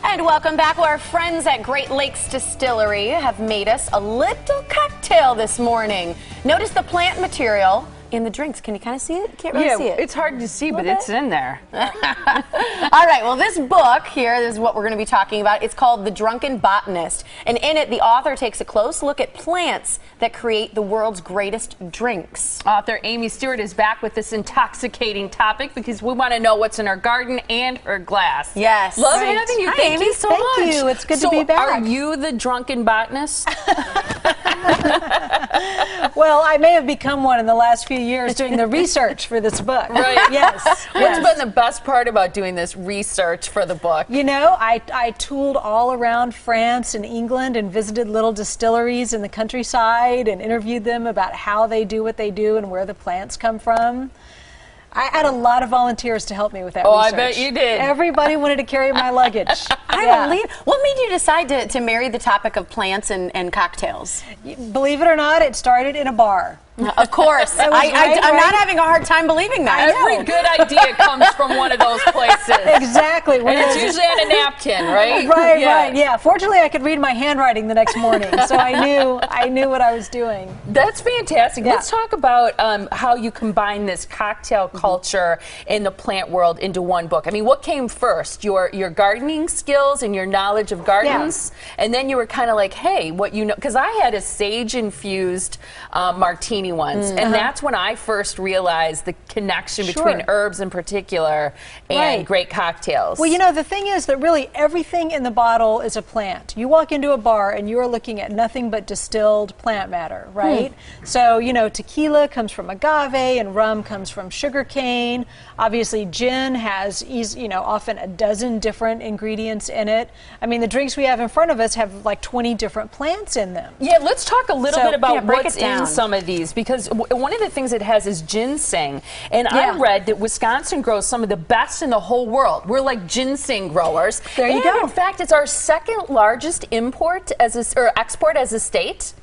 And welcome back. Our friends at Great Lakes Distillery have made us a little cocktail this morning. Notice the plant material in the drinks. Can you kind of see it? Can't really see it. It's hard to see, but it's in there. All right, well, this book here is what we're going to be talking about. It's called The Drunken Botanist. And in it, the author takes a close look at plants that create the world's greatest drinks. Author Amy Stewart is back with this intoxicating topic because we want to know what's in our garden and her glass. Yes. Love having you. Hi, Thank Amy. you so much. Thank you. It's good to be back. Are you the drunken botanist? Well, I may have become one in the last few years doing the research for this book. Right. Yes. What's been the best part about doing this research for the book? You know, I tooled all around France and England and visited little distilleries in the countryside and interviewed them about how they do what they do and where the plants come from. I had a lot of volunteers to help me with that research. I bet you did. Everybody wanted to carry my luggage. I believe. What made you decide to marry the topic of plants and cocktails? Believe it or not, it started in a bar. Of course. I'm not having a hard time believing that. Every good idea comes from one of those places. Exactly. And it's usually on a napkin, right? Right. Yeah. Fortunately, I could read my handwriting the next morning, so I knew what I was doing. That's fantastic. Yeah. Let's talk about how you combine this cocktail culture in the plant world into one book. I mean, what came first? Your gardening skills and your knowledge of gardens, and then you were kind of like, hey, what you know? Because I had a sage-infused martini once, and that's when I first realized the connection between herbs in particular and great cocktails. Well, you know, the thing is that really everything in the bottle is a plant. You walk into a bar and you are looking at nothing but distilled plant matter, right? So, you know, tequila comes from agave and rum comes from sugarcane. Obviously, gin has, often a dozen different ingredients in it. I mean, the drinks we have in front of us have like 20 different plants in them. Yeah, let's talk a little bit about what's in some of these, because one of the things it has is ginseng, and I read that Wisconsin grows some of the best in the whole world. We're like ginseng growers. There you go. In fact, it's our second largest export as a state.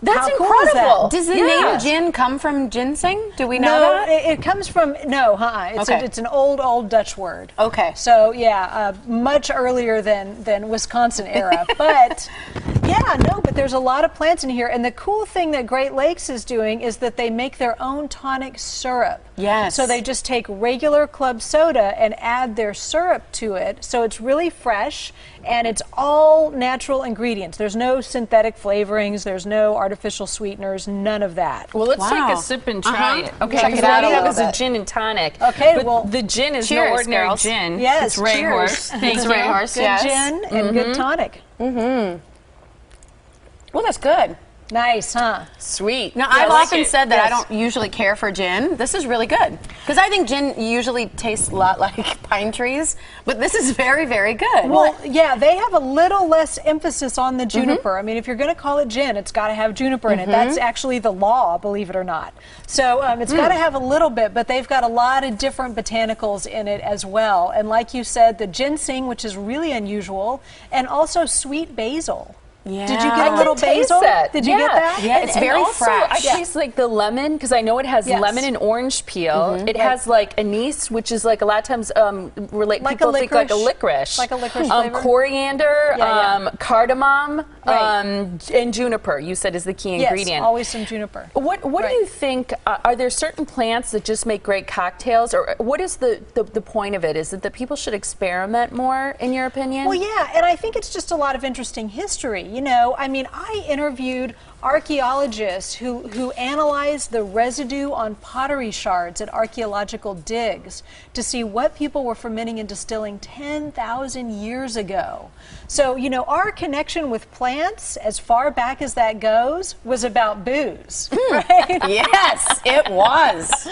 That's How cool incredible. is that? Does the name gin come from ginseng? Do we know that? No, it comes from, it's an old Dutch word. Okay. So, much earlier than Wisconsin era. But, but there's a lot of plants in here. And the cool thing that Great Lakes is doing is that they make their own tonic syrup. Yes. So they just take regular club soda and add their syrup to it. So it's really fresh, and it's all natural ingredients. There's no synthetic flavorings. There's no artificial sweeteners, none of that. Well, let's take a sip and try it. Okay, Check it so out what a we have little is a bit. gin and tonic. Okay, but well, the gin is cheers, no ordinary girls. gin. Yes, it's Ray cheers. Horse. Thank It's you. Ray Horse, Good yes. gin and good tonic. Well, that's good. Nice, huh? Sweet. Now, Yeah, I've I like often it. said that I don't usually care for gin. This is really good. Because I think gin usually tastes a lot like pine trees, but this is very, very good. Well, yeah, they have a little less emphasis on the juniper. I mean, if you're going to call it gin, it's got to have juniper in it. That's actually the law, believe it or not. So it's got to have a little bit, but they've got a lot of different botanicals in it as well. And like you said, the ginseng, which is really unusual, and also sweet basil. Yeah. Did you get a little basil? Did you get that? Yeah, it's very also, fresh. I taste like the lemon, because I know it has lemon and orange peel. It has like anise, which is like a lot of times people think like a licorice. Like a licorice flavor. Coriander, cardamom, and juniper, you said, is the key ingredient. Yes, always some juniper. What do you think, are there certain plants that just make great cocktails, or what is the point of it? Is it that people should experiment more, in your opinion? Well, yeah, and I think it's just a lot of interesting history. You know, I mean, I interviewed archaeologists who analyzed the residue on pottery shards at archaeological digs to see what people were fermenting and distilling 10,000 years ago. So, you know, our connection with plants, as far back as that goes, was about booze, right? Yes, it was.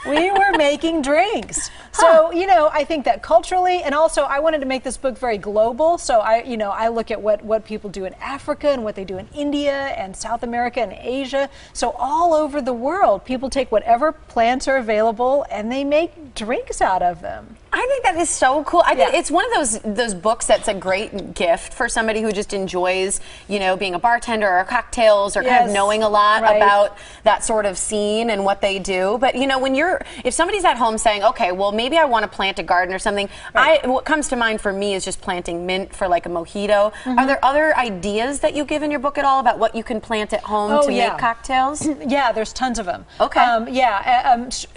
We were making drinks. So, you know, I think that culturally, and also I wanted to make this book very global. So I look at what people do in Africa and what they do in India and South America and Asia. So all over the world, people take whatever plants are available and they make drinks out of them. I think that is so cool. I think it's one of those books that's a great gift for somebody who just enjoys, you know, being a bartender or cocktails or kind of knowing a lot about that sort of scene and what they do. But you know, if somebody's at home saying, okay, well maybe I want to plant a garden or something, what comes to mind for me is just planting mint for like a mojito. Are there other ideas that you give in your book at all about what you can plant at home to make cocktails? Yeah, there's tons of them. Okay.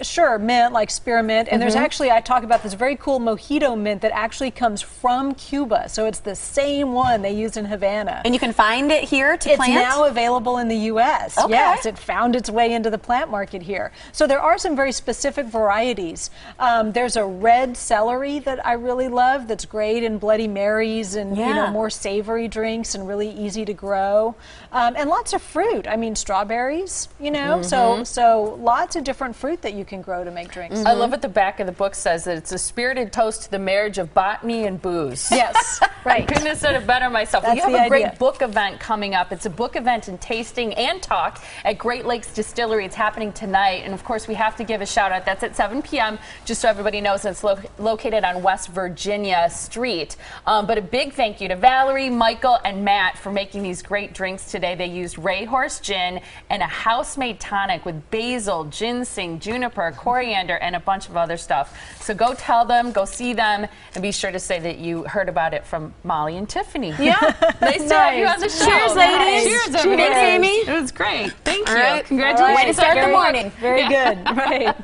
Sure, mint, like spearmint, and there's actually, I talk about this very cool mojito mint that actually comes from Cuba, so it's the same one they used in Havana. And you can find it here to plant? It's now available in the U.S. Okay. Yes, it found its way into the plant market here. So there are some very specific varieties. There's a red celery that I really love that's great in Bloody Marys and you know, more savory drinks and really easy to grow. And lots of fruit. I mean, strawberries, you know, so lots of different fruit that you can grow to make drinks. I love what the back of the book says, that it's a spirited toast to the marriage of botany and booze. Yes, right. I couldn't have said it better myself. That's You have a great idea. book event coming up. It's a book event and tasting and talk at Great Lakes Distillery. It's happening tonight, and of course we have to give a shout out. That's at 7 p.m. just so everybody knows. It's located on West Virginia Street. But a big thank you to Valerie, Michael, and Matt for making these great drinks today. They used Rayhorse gin and a house-made tonic with basil, ginseng, juniper, coriander, and a bunch of other stuff. So go tell them, go see them, and be sure to say that you heard about it from Molly and Tiffany. Yeah. Nice to have you on the show. Cheers, ladies. Cheers, Thanks, everybody. Amy. It was great. Thank All you. right. Congratulations. Way to start the morning. Very good. Right.